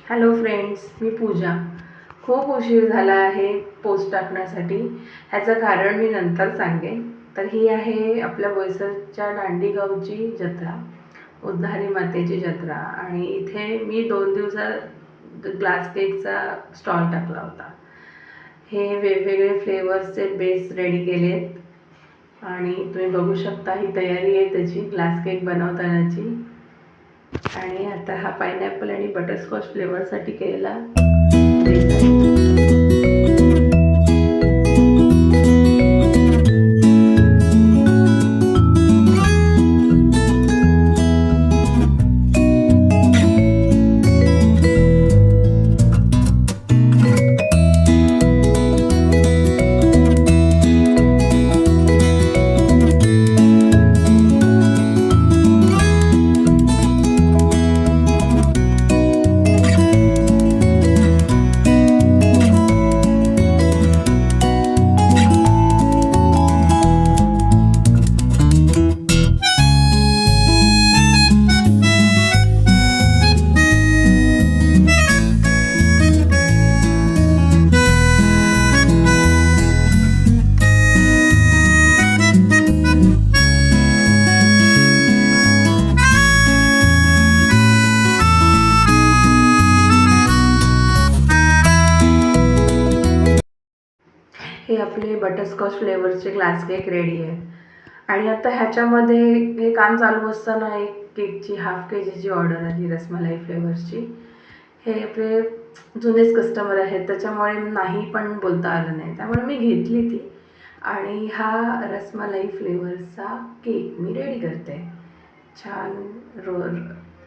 Hello friends, मी पूजा. खूप उशीर झाला आहे पोस्ट टाकण्यासाठी. ह्याचं कारण मी नंतर सांगेन. तर ही आहे आपल्या बोईसरच्या दांडेगावची जत्रा, उद्धारी मातेची जत्रा. आणि इथे मी 2 दिवसात ग्लास केकचा स्टॉल टाकला होता. हे वेगवेगळे फ्लेवर्सचे बेस रेडी केले आहेत आणि तुम्ही बघू शकता ही तयारी आहे त्याची ग्लास केक बनवतानाची. आणि आता हा पायनॅपल आणि बटरस्कॉच फ्लेवरसाठी केलेला बेस आहे. हे आपले बटरस्कॉच फ्लेवरचे ग्लास केक रेडी आहे. आणि आता ह्याच्यामध्ये हे काम चालू असताना एक केकची हाफ KGची ऑर्डर आली रसमलाई फ्लेवरची. हे आपले जुनेच कस्टमर आहेत, त्याच्यामुळे नाही पण बोलता आलं नाही, त्यामुळे मी घेतली ती. आणि हा रसमलाई फ्लेवरचा केक मी रेडी करते. छान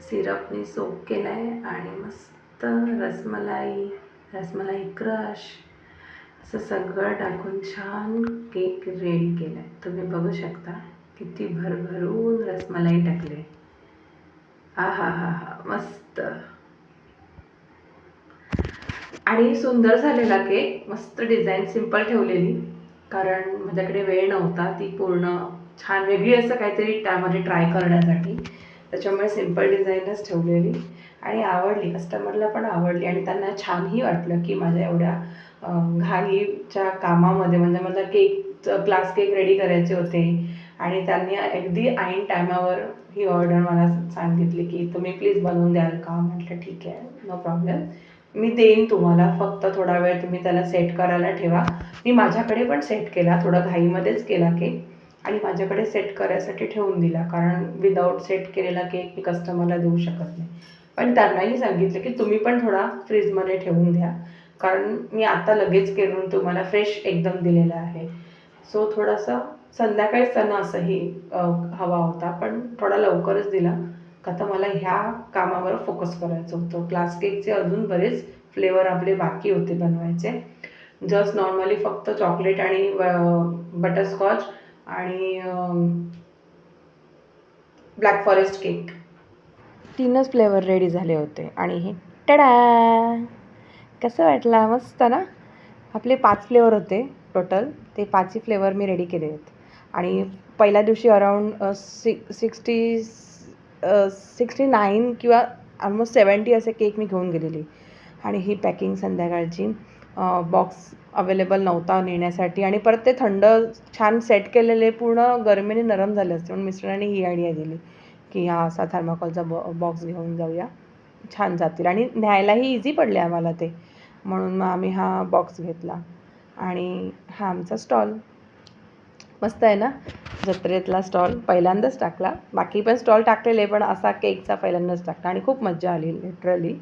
सिरपने सोक केला आहे आणि मस्त रसमलाई क्रश असं सगळं टाकून छान केक रेडी केला आहे. तुम्ही बघू शकता किती भरभरून रसमलाई टाकले. हा हा हा हा, मस्त आणि सुंदर झालेला केक. मस्त डिझाईन सिंपल ठेवलेली, कारण माझ्याकडे वेळ नव्हता ती पूर्ण छान वेगळी असं काहीतरी त्यामध्ये ट्राय करण्यासाठी. त्याच्यामुळे सिंपल डिझाईनच ठेवलेली आणि आवडली, कस्टमरला पण आवडली. आणि त्यांना छानही वाटलं की माझ्या एवढ्या घाईच्या कामामध्ये, म्हणजे मला ग्लास केक रेडी करायचे होते आणि त्यांनी अगदी ऐन टायमावर ही ऑर्डर मला सांगितली की तुम्ही प्लीज बनवून द्याल का. म्हटलं ठीक आहे, नो प्रॉब्लेम, मी देईन तुम्हाला, फक्त थोडा वेळ तुम्ही त्याला सेट करायला ठेवा. मी माझ्याकडे पण सेट केला, थोडा घाईमध्येच केला केक आणि माझ्याकडे सेट करायसाठी ठेवून दिला, कारण विदाऊट सेट केलेला केक मी कस्टमरला देऊ शकत नाही. पण त्यांनाही सांगितलं की तुम्ही पण थोडा फ्रीजमध्ये ठेवून द्या, कारण मी आता लगेच करून तुम्हाला फ्रेश एकदम दिलेला आहे. सो थोडासा संध्याकाळीच त्यांना असंही हवा होता, पण थोडा लवकरच दिला का तर मला ह्या कामावर फोकस करायचं होतं. ग्लास केकचे अजून बरेच फ्लेवर आपले बाकी होते बनवायचे. जस्ट नॉर्मली फक्त चॉकलेट आणि बटरस्कॉच आणि ब्लॅक फॉरेस्ट केक, 3च फ्लेवर रेडी झाले होते. आणि हे टडा, कसं वाटला? मस्त ना. आपले 5 फ्लेवर होते टोटल, ते 5ही फ्लेवर मी रेडी केले आहेत. आणि पहिल्या दिवशी अराऊंड 69 किंवा ऑलमोस्ट 70 असे केक मी घेऊन गेलेली. आणि ही पॅकिंग संध्याकाळची, बॉक्स अवेलेबल नव्हता नेण्यासाठी आणि परत ते थंड छान सेट केलेले पूर्ण गरमीने नरम झाले असते, म्हणून मिस्टरांनी ही आयडिया दिली की हा असा थर्माकोलचा बॉक्स घेऊन जाऊया, छान जातील आणि न्यायलाही इझी पडले आम्हाला ते, म्हणून मग आम्ही हा बॉक्स घेतला. आणि हा आमचा स्टॉल मस्त आहे ना. जत्रेतला स्टॉल पहिल्यांदाच टाकला, बाकी पण स्टॉल टाकलेले, पण असा केकचा पहिल्यांदाच टाकला आणि खूप मज्जा आली. लिटरली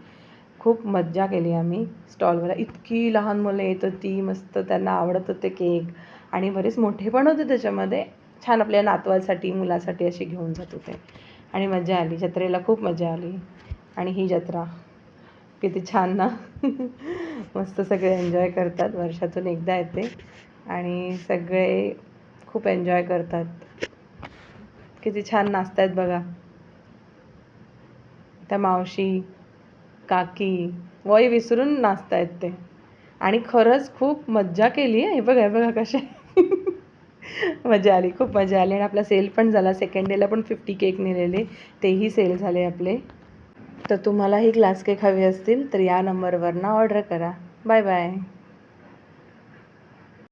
खूप मज्जा केली आम्ही स्टॉलवर. इतकी लहान मुलं येत होती, मस्त त्यांना आवडत होते केक आणि बरेच मोठे पण होते त्याच्यामध्ये. छान आपल्या नातवासाठी मुलासाठी असे घेऊन जात होते आणि मजा आली. जत्रेला खूप मजा आली. आणि ही जत्रा किती छान ना. मस्त सगळे एन्जॉय करतात, वर्षातून एकदा येते आणि सगळे खूप एन्जॉय करतात. किती छान नाचत आहेत बघा त्या मावशी काकी, वय विसरून नाचत आहेत ते. आणि खरंच खूप मज्जा केली आहे. हे बघा कसे. मजा आली, खूप मजा आली. आणि आपला सेल पण झाला. सेकंड डेला पण 50 केक नेलेले, तेही सेल झाले आपले. तर तुम्हालाही ग्लास केक हवे असतील तर या नंबरवरनं ऑर्डर करा. Bye bye.